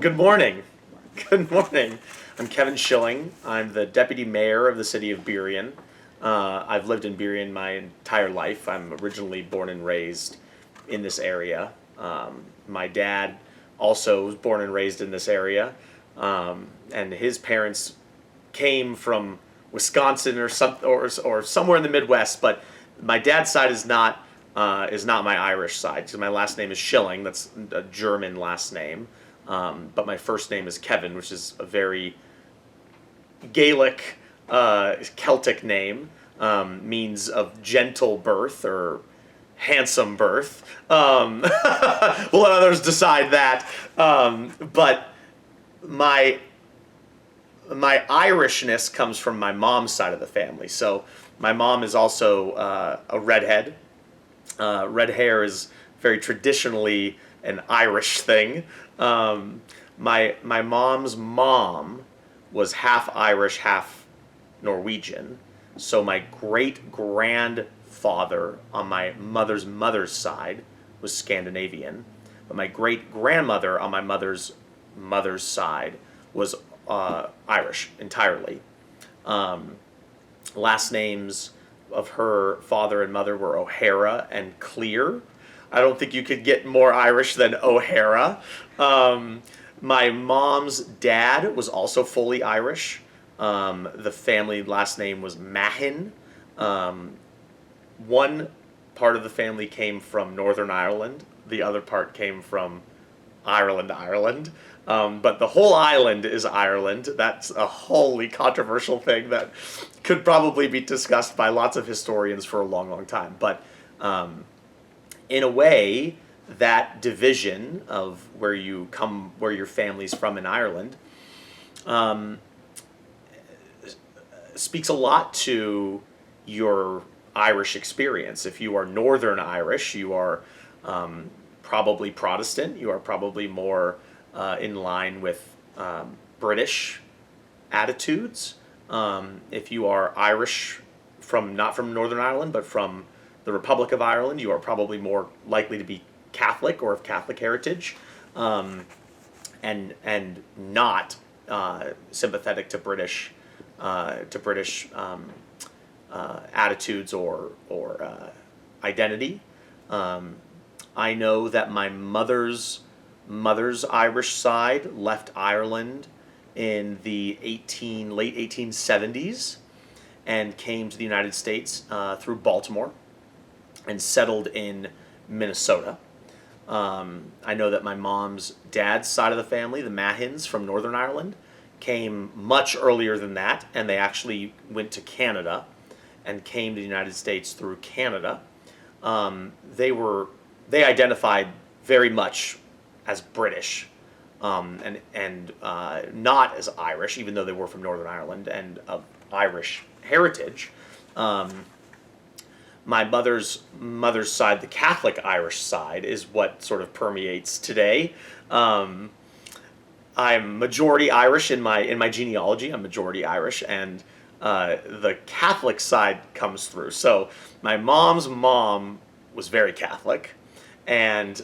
Good morning. Good morning. I'm Kevin Schilling. I'm the deputy mayor of the city of Burien. I've lived in Burien my entire life. I'm originally born and raised in this area. My dad also was born and raised in this area, and his parents came from Wisconsin or somewhere in the Midwest. But my dad's side is not my Irish side. So my last name is Schilling. That's a German last name. But my first name is Kevin, which is a very Gaelic, Celtic name. Means of gentle birth or handsome birth. We'll let others decide that. But my Irishness comes from my mom's side of the family. So my mom is also a redhead. Red hair is very traditionally an Irish thing. My mom's mom was half Irish, half Norwegian. So my great grandfather on my mother's side was Scandinavian, but my great grandmother on my mother's side was Irish entirely. Last names of her father and mother were O'Hara and Clear. I don't think you could get more Irish than O'Hara. My mom's dad was also fully Irish. The family last name was Mahin. One part of the family came from Northern Ireland. The other part came from Ireland. But the whole island is Ireland. That's a wholly controversial thing that could probably be discussed by lots of historians for a long, long time. But in a way, that division of where you come, where your family's from in Ireland, speaks a lot to your Irish experience. If you are Northern Irish, you are probably Protestant. You are probably more in line with British attitudes. If you are Irish not from Northern Ireland, but from the Republic of Ireland, you are probably more likely to be Catholic or of Catholic heritage, and not sympathetic to British attitudes or identity. I know that my mother's Irish side left Ireland in the late 1870s and came to the United States through Baltimore and settled in Minnesota. I know that my mom's dad's side of the family, the Mahins from Northern Ireland, came much earlier than that, and they actually went to Canada and came to the United States through Canada. They identified very much as British, and not as Irish, even though they were from Northern Ireland and of Irish heritage. My mother's side, the Catholic Irish side, is what sort of permeates today. I'm majority Irish in my genealogy. I'm majority Irish, and the Catholic side comes through. So my mom's mom was very Catholic, and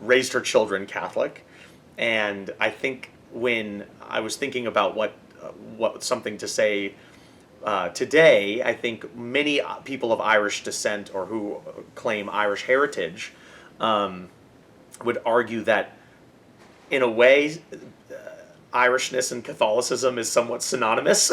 raised her children Catholic. And I think when I was thinking about what something to say today, I think many people of Irish descent or who claim Irish heritage would argue that, in a way, Irishness and Catholicism is somewhat synonymous.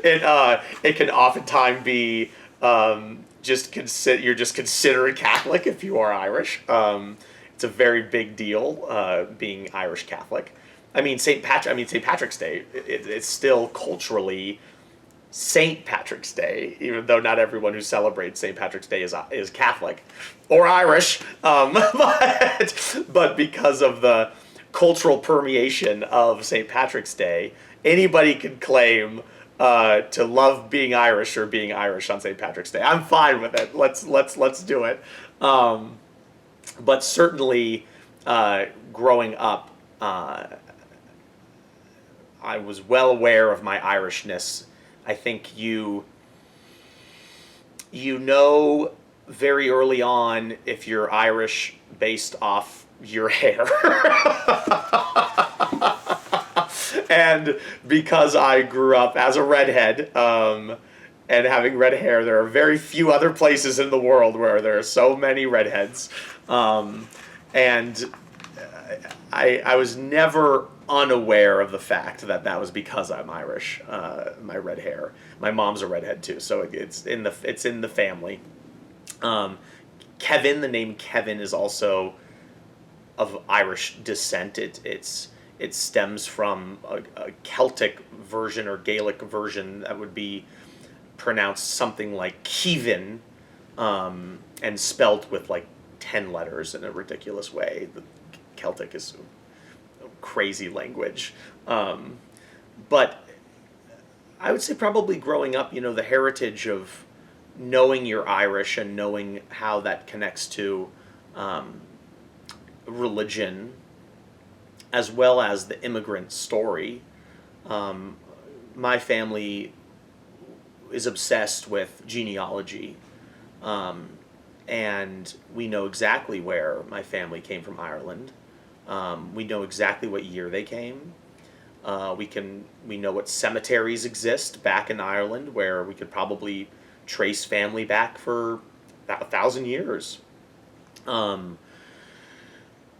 It can oftentimes be you're just considered Catholic if you are Irish. It's a very big deal being Irish Catholic. St. Patrick's Day. It's still culturally St. Patrick's Day, even though not everyone who celebrates St. Patrick's Day is Catholic or Irish. But because of the cultural permeation of St. Patrick's Day, anybody could claim to love being Irish or being Irish on St. Patrick's Day. I'm fine with it. Let's do it. But certainly, growing up, I was well aware of my Irishness. I think you know very early on if you're Irish based off your hair. And because I grew up as a redhead, and having red hair, there are very few other places in the world where there are so many redheads. And I was never unaware of the fact that that was because I'm Irish. My red hair. My mom's a redhead too, so it's in the family. Um, Kevin, the name Kevin, is also of Irish descent. It stems from a Celtic version or Gaelic version that would be pronounced something like Kevin, and spelt with like 10 letters in a ridiculous way. The Celtic is a crazy language. But I would say probably growing up, the heritage of knowing you're Irish and knowing how that connects to um, religion as well as the immigrant story. Um, my family is obsessed with genealogy, um, and we know exactly where my family came from Ireland. We know exactly what year they came. We know what cemeteries exist back in Ireland where we could probably trace family back for 1,000 years. Um,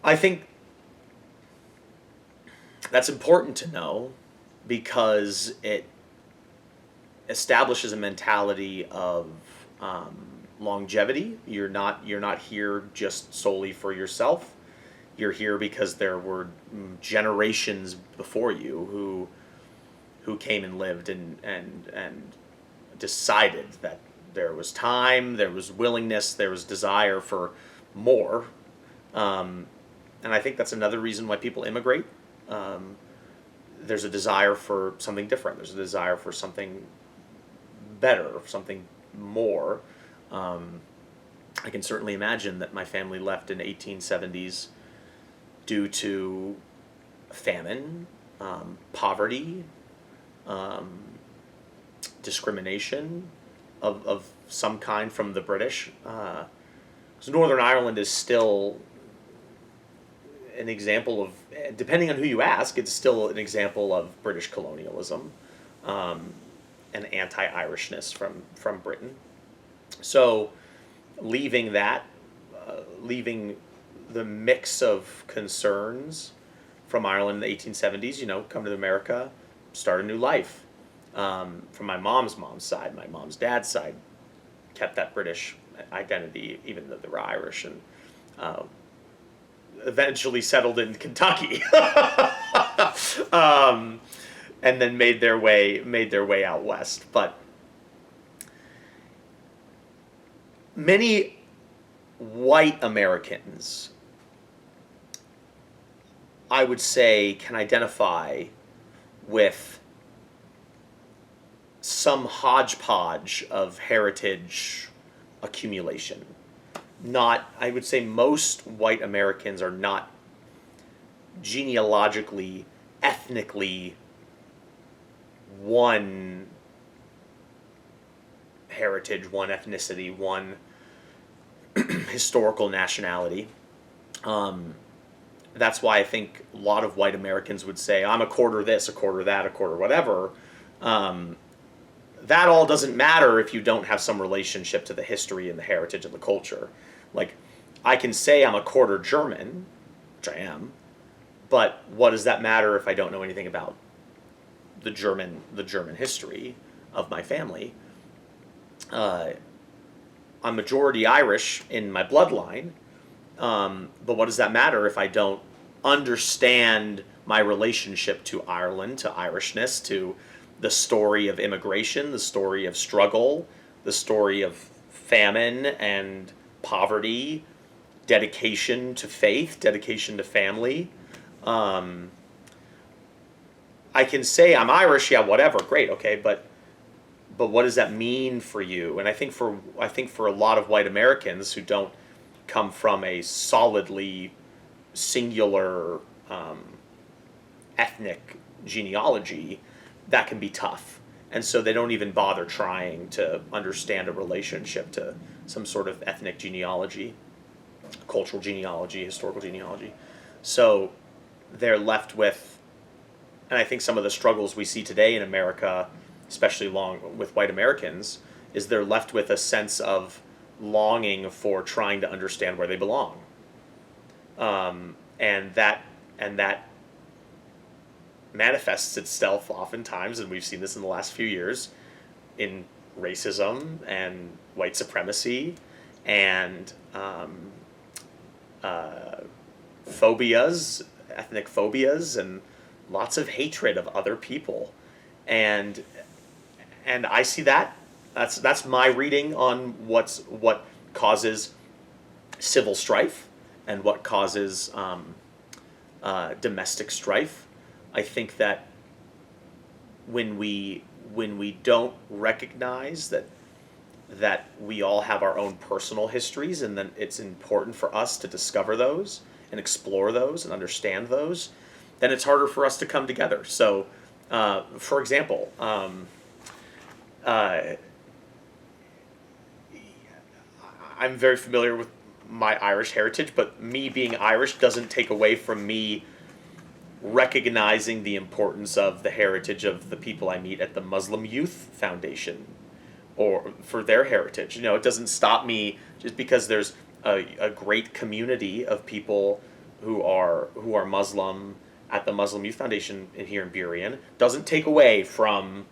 I think that's important to know because it establishes a mentality of um, longevity. You're not here just solely for yourself. You're here because there were generations before you who came and lived and decided that there was time, there was willingness, there was desire for more. Um, and I think that's another reason why people immigrate. Um, there's a desire for something different. There's a desire for something better, something more. Um, I can certainly imagine that my family left in the 1870s due to famine, poverty, um, discrimination of some kind from the British. So Northern Ireland is still an example of, depending on who you ask, it's still an example of British colonialism, um, and anti-Irishness from Britain. So leaving that, leaving the mix of concerns from Ireland in the 1870s, come to America, start a new life. From my mom's side, my mom's dad's side, kept that British identity, even though they were Irish, and uh, eventually settled in Kentucky, um, and then made their way out west. But many white Americans, I would say, can identify with some hodgepodge of heritage accumulation. I would say most white Americans are not genealogically, ethnically one heritage, one ethnicity, one historical nationality. Um, that's why I think a lot of white Americans would say, I'm a quarter this, a quarter that, a quarter whatever. Um, that all doesn't matter if you don't have some relationship to the history and the heritage and the culture. Like, I can say I'm a quarter German, which I am, but what does that matter if I don't know anything about the German history of my family? I'm majority Irish in my bloodline, but what does that matter if I don't understand my relationship to Ireland, to Irishness, to the story of immigration, the story of struggle, the story of famine and poverty, dedication to faith, dedication to family. Um, I can say I'm Irish, yeah, whatever, great, okay, but what does that mean for you? And I think for a lot of white Americans who don't come from a solidly singular ethnic genealogy, that can be tough. And so they don't even bother trying to understand a relationship to some sort of ethnic genealogy. cultural genealogy, historical genealogy. So they're left with, and I think some of the struggles we see today in America, especially long with white Americans, is they're left with a sense of longing for trying to understand where they belong, and that manifests itself oftentimes, and we've seen this in the last few years, in racism and white supremacy and phobias, ethnic phobias, and lots of hatred of other people, and I see that. That's my reading on what causes civil strife and what causes domestic strife. I think that when we don't recognize that we all have our own personal histories, and then it's important for us to discover those and explore those and understand those, then it's harder for us to come together. So, for example, I'm very familiar with my Irish heritage, but me being Irish doesn't take away from me recognizing the importance of the heritage of the people I meet at the Muslim Youth Foundation, or for their heritage. It doesn't stop me just because there's a great community of people who are Muslim at the Muslim Youth Foundation here in Burien. Doesn't take away from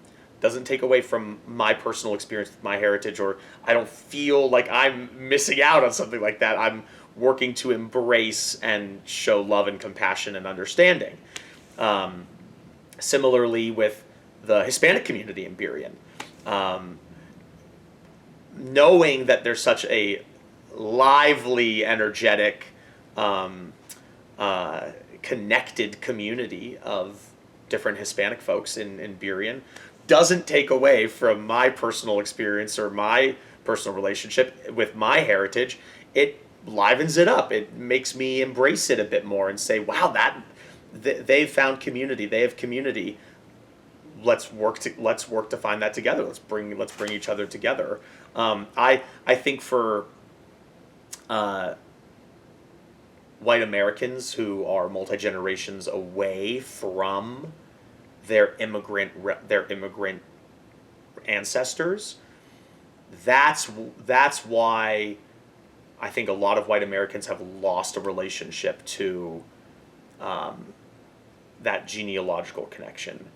my personal experience with my heritage, or I don't feel like I'm missing out on something like that. I'm working to embrace and show love and compassion and understanding. Similarly with the Hispanic community in Burien. Knowing that there's such a lively, energetic, connected community of different Hispanic folks in Burien doesn't take away from my personal experience or my personal relationship with my heritage. It livens it up. It makes me embrace it a bit more and say, wow, they've found community. They have community. Let's work to find that together. Let's bring each other together. I think for white Americans who are multi-generations away from their immigrant ancestors, that's why I think a lot of white Americans have lost a relationship to that genealogical connection,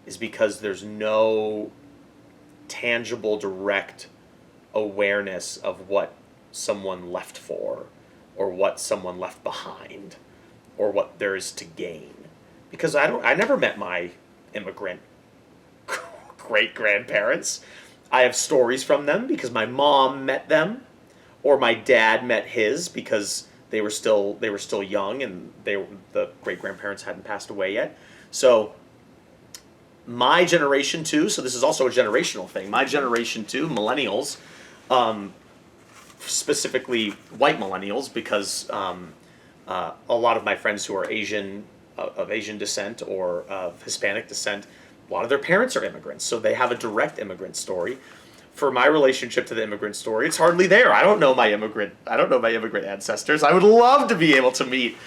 is because there's no tangible, direct awareness of what someone left for, or what someone left behind, or what there is to gain. Because I never met my immigrant great-grandparents. I have stories from them because my mom met them, or my dad met his because they were still young, and the great-grandparents hadn't passed away yet. So my generation too, so this is also a generational thing, my generation too, millennials, specifically white millennials, because a lot of my friends who are of Asian descent or of Hispanic descent, a lot of their parents are immigrants, so they have a direct immigrant story. For my relationship to the immigrant story, it's hardly there. I don't know my immigrant ancestors. I would love to be able to meet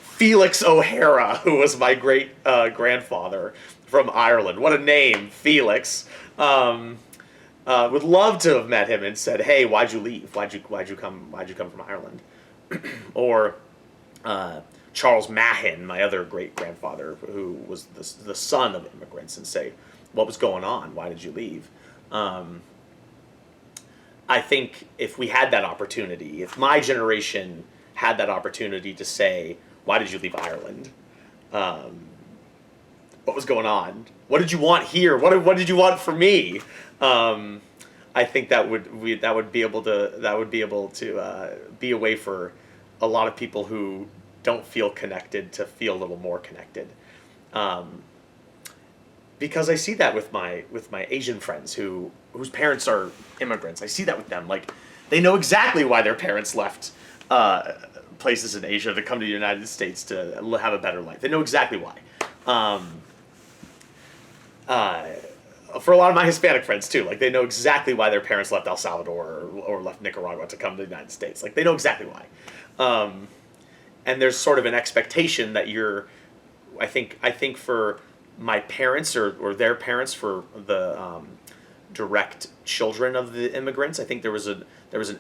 Felix O'Hara, who was my great grandfather from Ireland. What a name, Felix. Would love to have met him and said, "Hey, why'd you leave? Why'd you come from Ireland?" Or Charles Mahin, my other great grandfather, who was the son of immigrants, and say, "What was going on? Why did you leave?" I think if we had that opportunity, if my generation had that opportunity to say, "Why did you leave Ireland? What was going on? What did you want here? What did you want from me?" I think that would be able to be a way for a lot of people who don't feel connected to feel a little more connected. Because I see that with my Asian friends whose parents are immigrants. I see that with them. Like, they know exactly why their parents left places in Asia to come to the United States to have a better life. They know exactly why. for a lot of my Hispanic friends too. Like they know exactly why their parents left El Salvador or left Nicaragua to come to the United States. Like they know exactly why. Um, and there's sort of an expectation that you're. I think for my parents or their parents, for the direct children of the immigrants, I think there was an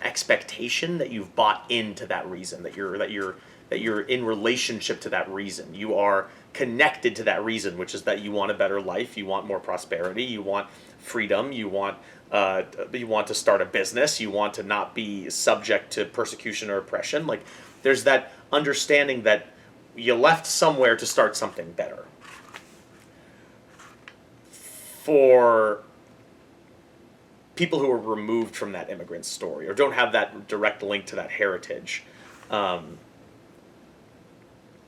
expectation that you've bought into that reason, that you're in relationship to that reason. You are connected to that reason, which is that you want a better life, you want more prosperity, you want freedom, you want to start a business, you want to not be subject to persecution or oppression. Like there's that understanding that you left somewhere to start something better. For people who are removed from that immigrant story or don't have that direct link to that heritage, um,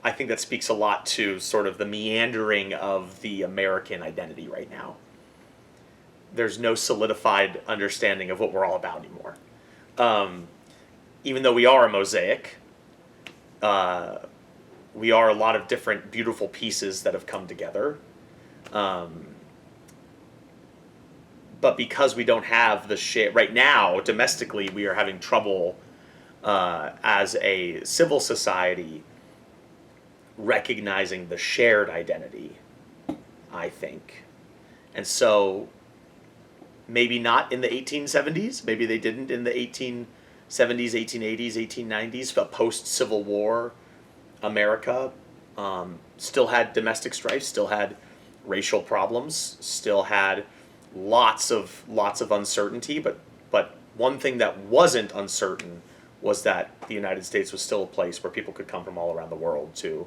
I think that speaks a lot to sort of the meandering of the American identity right now. There's no solidified understanding of what we're all about anymore. Um, Even though we are a mosaic, uh, we are a lot of different beautiful pieces that have come together. Um, but because we don't have the share right now, domestically, we are having trouble as a civil society recognizing the shared identity, I think. And so maybe not in the 1870s, maybe they didn't in the 1870s, 1880s, 1890s, but post Civil War America still had domestic strife, still had racial problems, still had lots of uncertainty, but one thing that wasn't uncertain was that the United States was still a place where people could come from all around the world to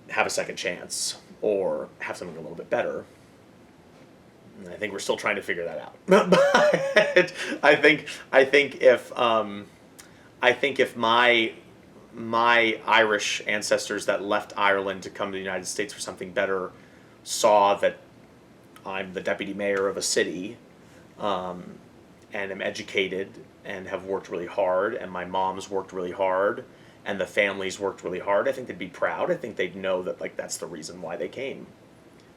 have a second chance or have something a little bit better. And I think we're still trying to figure that out. But I think if my Irish ancestors that left Ireland to come to the United States for something better saw that I'm the deputy mayor of a city, um, and am educated and have worked really hard, and my mom's worked really hard, and the families worked really hard, I think they'd be proud. I think they'd know that like that's the reason why they came,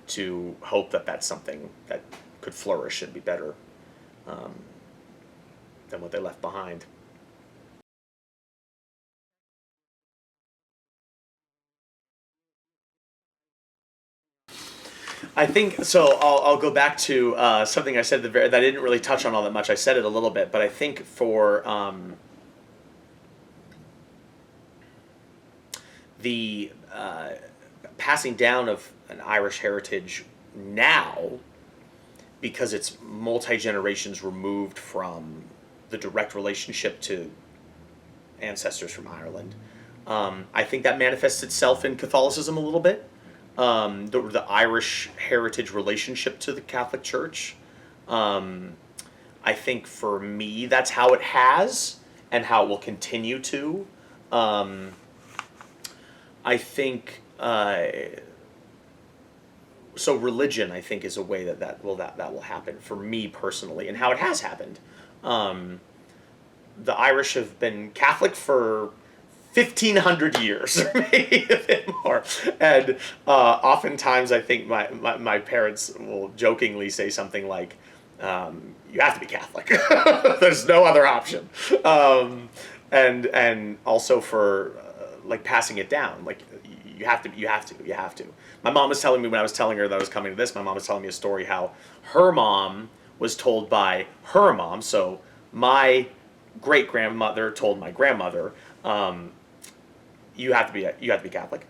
to hope that that's something that could flourish and be better um, than what they left behind. I think so. I'll go back to something I said that I didn't really touch on all that much. I said it a little bit, but I think for the passing down of an Irish heritage now, because it's multi generations removed from the direct relationship to ancestors from Ireland. I think that manifests itself in Catholicism a little bit. The Irish heritage relationship to the Catholic Church. Um, I think for me, that's how it has and how it will continue to. Um, I think so. Religion, I think, is a way that will happen for me personally, and how it has happened. Um, the Irish have been Catholic for 1,500 years, or maybe a bit more. And oftentimes, I think my parents will jokingly say something like, "You have to be Catholic. There's no other option." And also for like passing it down, like you have to. My mom was telling me when I was telling her that I was coming to this. My mom was telling me a story how her mom was told by her mom. So my great grandmother told my grandmother. You have to be Catholic.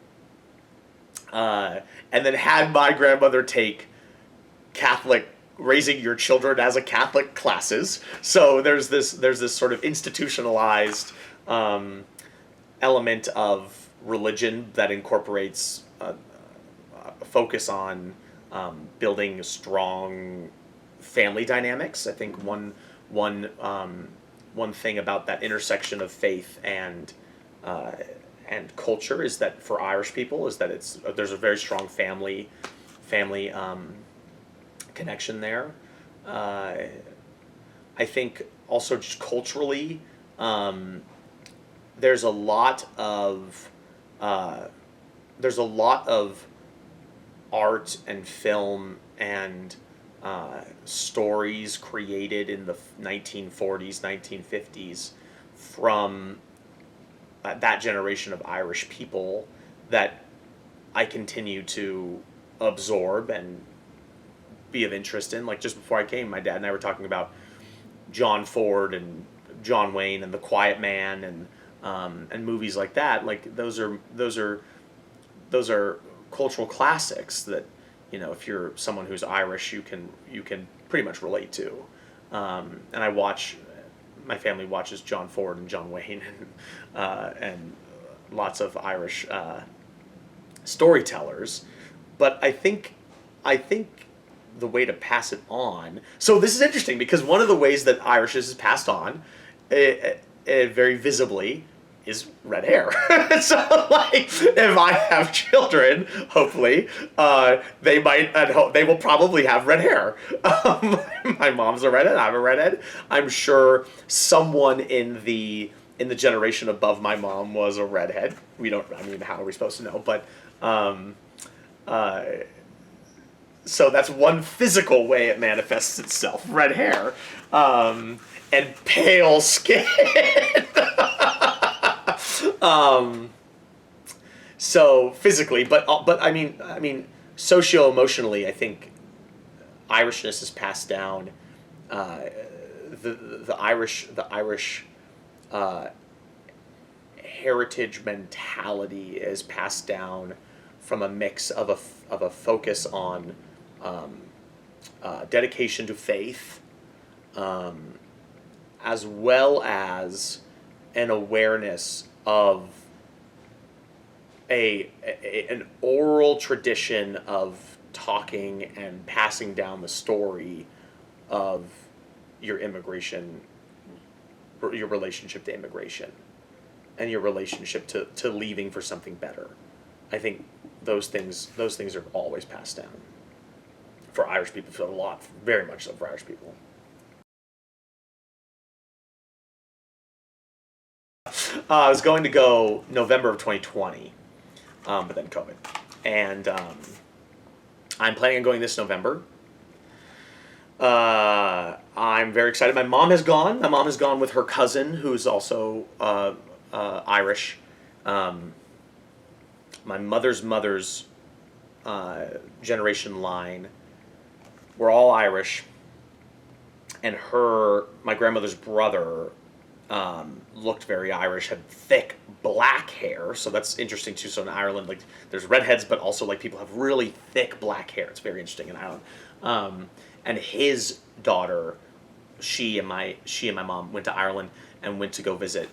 And then had my grandmother take Catholic raising your children as a Catholic classes. So there's this sort of institutionalized element of religion that incorporates a focus on building strong family dynamics. I think one thing about that intersection of faith uh, and culture is that for Irish people is that there's a very strong family connection there. Uh, I think also just culturally, um, there's a lot of uh, there's a lot of art and film and stories created in the 1940s, 1950s from that generation of Irish people that I continue to absorb and be of interest in. Like just before I came, my dad and I were talking about John Ford and John Wayne and The Quiet Man and movies like that. Like those are cultural classics that, you know, if you're someone who's Irish, you can pretty much relate to. And my family watches John Ford and John Wayne and lots of Irish storytellers. But I think the way to pass it on. So this is interesting because one of the ways that Irish is passed on, very visibly, is red hair. So like, if I have children, hopefully, they will probably have red hair. My mom's a redhead. I'm a redhead. I'm sure someone in the generation above my mom was a redhead. How are we supposed to know? But so that's one physical way it manifests itself: red hair and pale skin. So physically, but socio-emotionally, I think Irishness is passed down. The Irish heritage mentality is passed down from a mix of a focus on dedication to faith, as well as an awareness of an oral tradition of talking and passing down the story of your relationship to immigration, and your relationship to leaving for something better. I think those things are always passed down for Irish people. Very much so for Irish people. I was going to go November of 2020, but then COVID. And I'm planning on going this November. I'm very excited. My mom has gone. My mom has gone with her cousin, who's also Irish. My mother's generation line were all Irish. And my grandmother's brother looked very Irish, had thick black hair, so that's interesting too. So in Ireland, like, there's redheads, but also like people have really thick black hair. It's very interesting in Ireland. And his daughter, she and my mom went to Ireland and went to go visit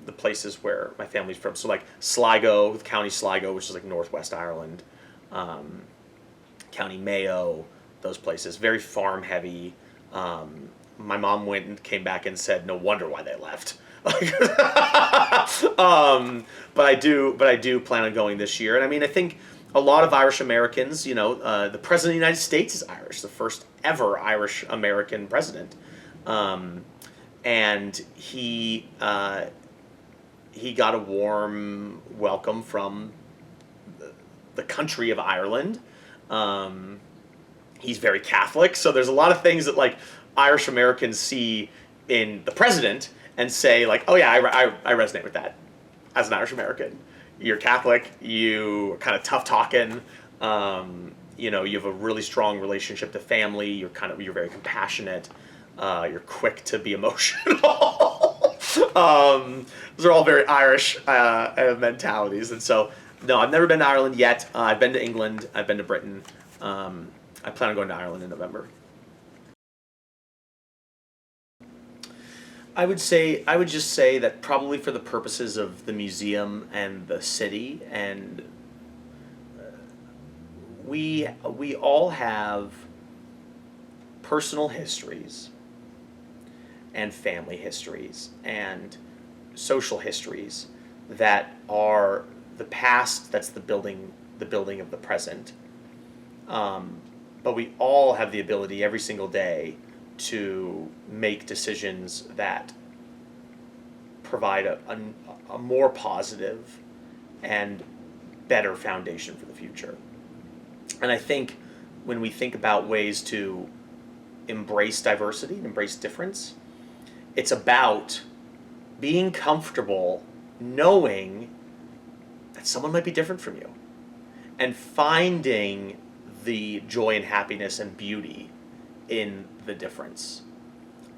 the places where my family's from. So like Sligo, County Sligo, which is like northwest Ireland, County Mayo, those places, very farm heavy. My mom went and came back and said, "No wonder why they left." But I do plan on going this year, and I mean, I think a lot of Irish Americans, the president of the United States is Irish, the first ever Irish American president, and he got a warm welcome from the country of Ireland. He's very Catholic, so there's a lot of things that like Irish Americans see in the president and say like, oh yeah, I resonate with that as an Irish American. You're Catholic, you are kind of tough talking, you have a really strong relationship to family, you're very compassionate, you're quick to be emotional. Those are all very Irish mentalities. And so, no, I've never been to Ireland yet. I've been to England, I've been to Britain. I plan on going to Ireland in November. I would just say that probably for the purposes of the museum and the city, and we all have personal histories and family histories and social histories that are the past. That's the building of the present. But we all have the ability every single day to make decisions that provide a more positive and better foundation for the future. And I think when we think about ways to embrace diversity and embrace difference, it's about being comfortable knowing that someone might be different from you and finding the joy and happiness and beauty in the difference.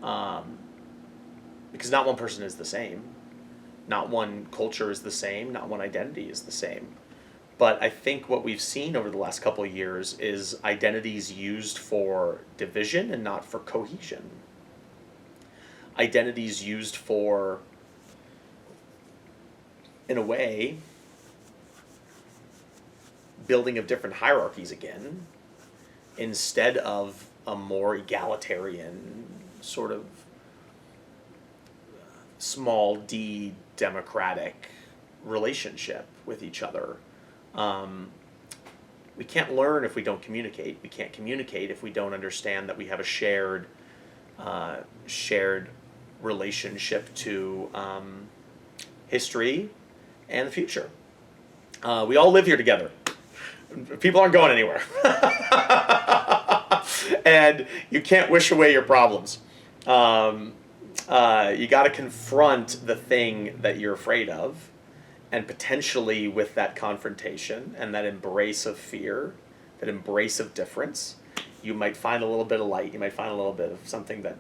Because not one person is the same, not one culture is the same, not one identity is the same. But I think what we've seen over the last couple of years is identities used for division and not for cohesion. Identities used for, in a way, building of different hierarchies again, instead of a more egalitarian sort of small d democratic relationship with each other. We can't learn if we don't communicate. We can't communicate if we don't understand that we have a shared relationship to history and the future. We all live here together. People aren't going anywhere. And you can't wish away your problems. You got to confront the thing that you're afraid of, and potentially with that confrontation and that embrace of fear, that embrace of difference, you might find a little bit of light. You might find a little bit of something that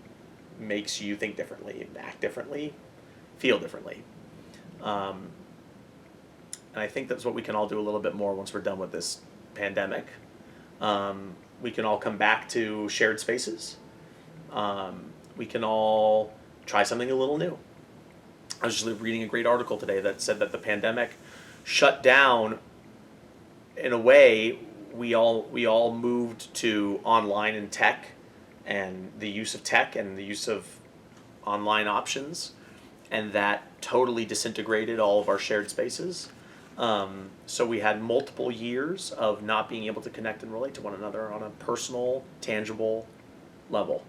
makes you think differently, act differently, feel differently. And I think that's what we can all do a little bit more once we're done with this pandemic. We can all come back to shared spaces. We can all try something a little new. I was just reading a great article today that said that the pandemic shut down, in a way, we all moved to online and tech, and the use of tech and the use of online options, and that totally disintegrated all of our shared spaces. So we had multiple years of not being able to connect and relate to one another on a personal, tangible level.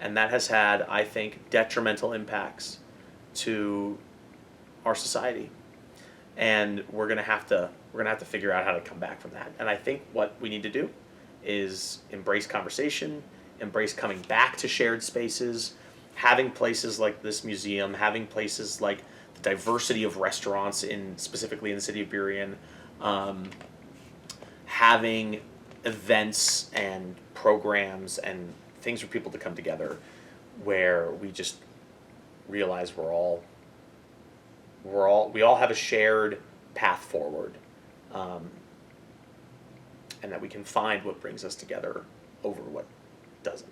And that has had, I think, detrimental impacts to our society. And we're gonna have to figure out how to come back from that. And I think what we need to do is embrace conversation, embrace coming back to shared spaces, having places like this museum, having places like the diversity of restaurants specifically in the city of Burien, having events and programs and things for people to come together where we just realize we all have a shared path forward, and that we can find what brings us together over what doesn't.